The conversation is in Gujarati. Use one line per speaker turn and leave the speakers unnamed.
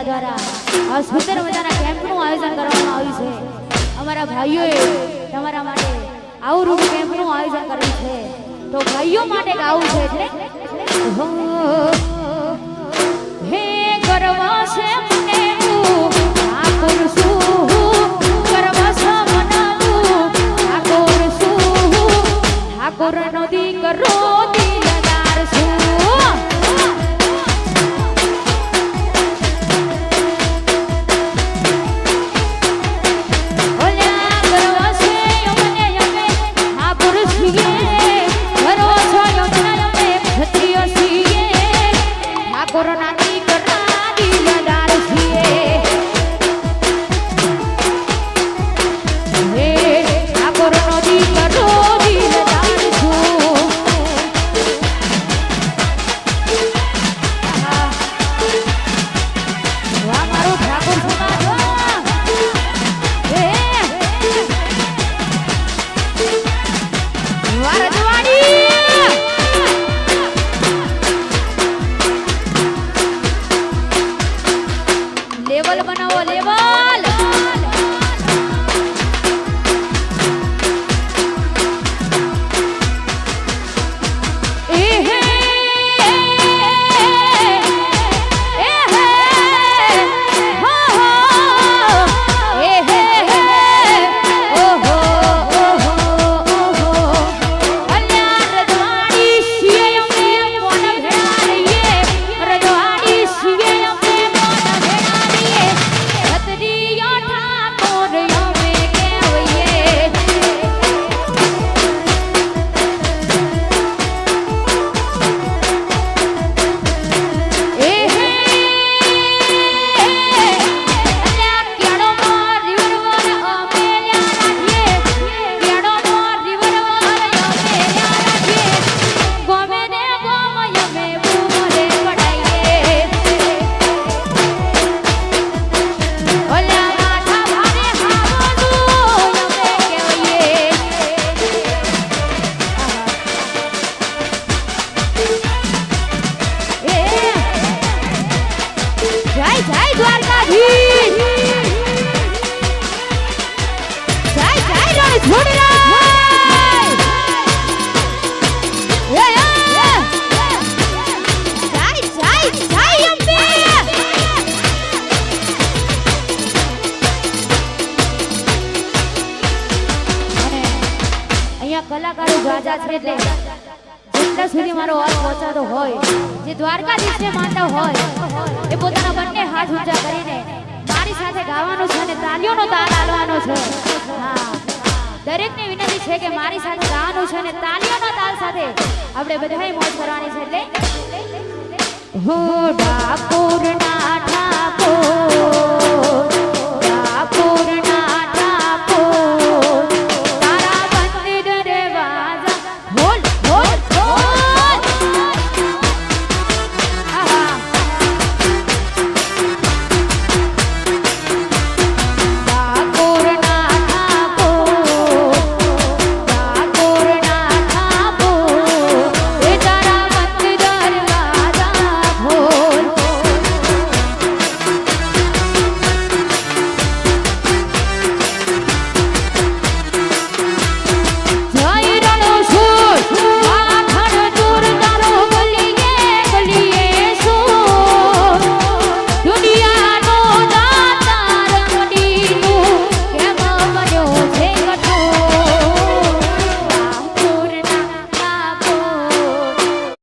દ્વારા આ સુંદર મજાના કેમ્પનું આયોજન કરવામાં આવ્યું છે. અમારા ભાઈઓએ તમારા માટે આવું રૂપ કેમ્પનું આયોજન કર્યું છે. તો ભાઈઓ માટે ગાવું છે એટલે હે કરવા છે મને આ કુરસું કરવા છે મનાલું આ કુરસું ઠાકોર નો દીકરો દિલદાર છું. કલાકારો ગાજા છે એટલે જેટલા સુધી મારો અવાજ પહોંચાતો હોય, જે દ્વારકાધીશને માનતા હોય એ પોતાના બંને હાથ ઊંચા કરીને મારી સાથે ગાવાનું છે અને તાલીઓનો તાલ આલવાનો છે. હા, દરેકને વિનંતી છે કે મારી સાથે ગાવાનું છે અને તાલીઓનો તાલ સાથે આપણે બધાએ મોજ કરવાની છે. એટલે હો ડાકોરના